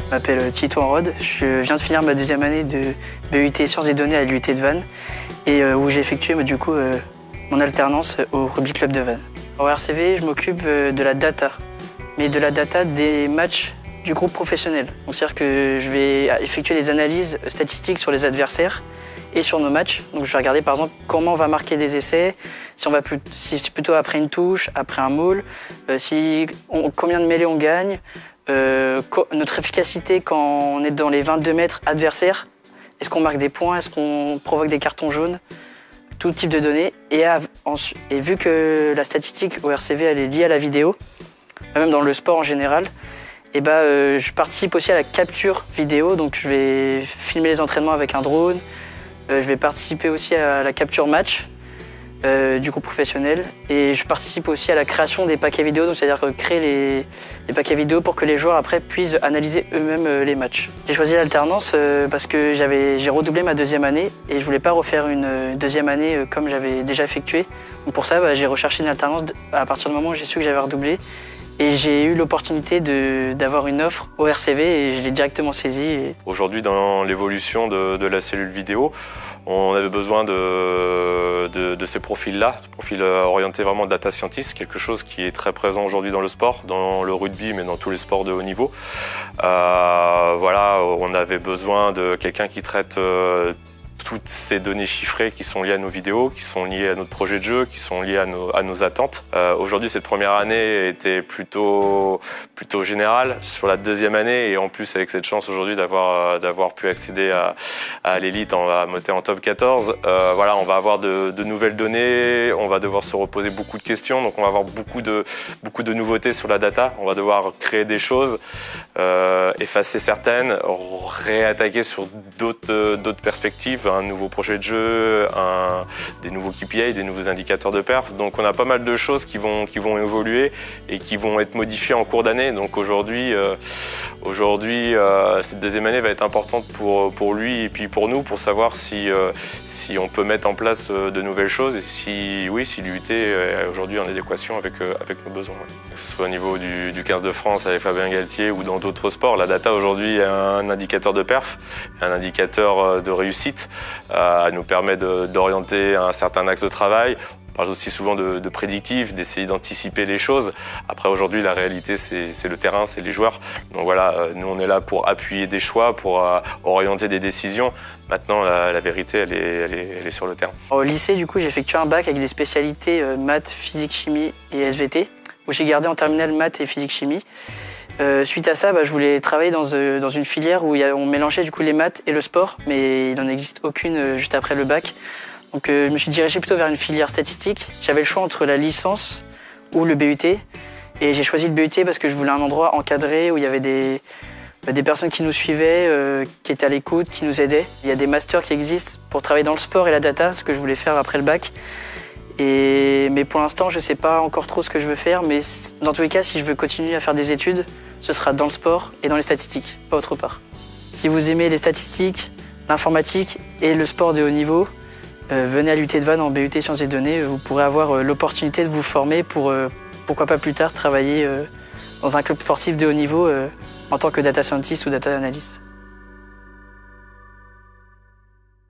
Je m'appelle Tito Enrode, je viens de finir ma deuxième année de BUT Sciences des données à l'UT de Vannes et où j'ai effectué mon alternance au Rugby Club de Vannes. Au RCV, je m'occupe de la data, mais de la data des matchs du groupe professionnel. C'est-à-dire que je vais effectuer des analyses statistiques sur les adversaires et sur nos matchs. Donc je vais regarder par exemple comment on va marquer des essais, si c'est plutôt après une touche, après un maul, combien de mêlées on gagne, notre efficacité quand on est dans les 22 mètres adversaires, est-ce qu'on marque des points, est-ce qu'on provoque des cartons jaunes, tout type de données. Et vu que la statistique au RCV elle est liée à la vidéo, même dans le sport en général, je participe aussi à la capture vidéo, donc je vais filmer les entraînements avec un drone, je vais participer aussi à la capture match du groupe professionnel et je participe aussi à la création des paquets vidéo, donc c'est-à-dire créer les paquets vidéo pour que les joueurs après puissent analyser eux-mêmes les matchs. J'ai choisi l'alternance parce que j'ai redoublé ma deuxième année et je voulais pas refaire une deuxième année comme j'avais déjà effectué. Donc pour ça, j'ai recherché une alternance à partir du moment où j'ai su que j'avais redoublé. Et j'ai eu l'opportunité d'avoir une offre au RCV et je l'ai directement saisie. Aujourd'hui, dans l'évolution de la cellule vidéo, on avait besoin de ces profils-là, des profils orientés vraiment data scientist, quelque chose qui est très présent aujourd'hui dans le sport, dans le rugby, mais dans tous les sports de haut niveau. Voilà, on avait besoin de quelqu'un qui traite toutes ces données chiffrées qui sont liées à nos vidéos, qui sont liées à notre projet de jeu, qui sont liées à nos attentes. Aujourd'hui, cette première année était plutôt générale. Sur la deuxième année, et en plus avec cette chance aujourd'hui d'avoir pu accéder à l'élite, on va monter en top 14. Voilà, on va avoir de nouvelles données, on va devoir se reposer beaucoup de questions, donc on va avoir beaucoup de nouveautés sur la data. On va devoir créer des choses, effacer certaines, réattaquer sur d'autres perspectives, un nouveau projet de jeu, des nouveaux KPI, des nouveaux indicateurs de perf. Donc on a pas mal de choses qui vont évoluer et qui vont être modifiées en cours d'année. Donc aujourd'hui, cette deuxième année va être importante pour lui et puis pour nous, pour savoir si on peut mettre en place de nouvelles choses et si l'UT est aujourd'hui en adéquation avec nos besoins. Que ce soit au niveau du 15 de France avec Fabien Galtier ou dans d'autres sports, la data aujourd'hui est un indicateur de perf, un indicateur de réussite. Elle nous permet d'orienter un certain axe de travail. On parle aussi souvent de prédictif, d'essayer d'anticiper les choses. Après aujourd'hui, la réalité, c'est le terrain, c'est les joueurs. Donc voilà, nous on est là pour appuyer des choix, pour orienter des décisions. Maintenant, la vérité, elle est sur le terrain. Au lycée, du coup, j'ai effectué un bac avec des spécialités maths, physique, chimie et SVT, où j'ai gardé en terminale maths et physique, chimie. Suite à ça, je voulais travailler dans une filière où on mélangeait du coup les maths et le sport, mais il n'en existe aucune juste après le bac. Donc je me suis dirigé plutôt vers une filière statistique. J'avais le choix entre la licence ou le BUT. Et j'ai choisi le BUT parce que je voulais un endroit encadré où il y avait des personnes qui nous suivaient, qui étaient à l'écoute, qui nous aidaient. Il y a des masters qui existent pour travailler dans le sport et la data, ce que je voulais faire après le bac. Mais pour l'instant, je ne sais pas encore trop ce que je veux faire. Mais dans tous les cas, si je veux continuer à faire des études, ce sera dans le sport et dans les statistiques, pas autre part. Si vous aimez les statistiques, l'informatique et le sport de haut niveau, venez à l'UT de Vannes en BUT Sciences des données. Vous pourrez avoir l'opportunité de vous former pour, pourquoi pas plus tard, travailler dans un club sportif de haut niveau en tant que data scientist ou data analyst.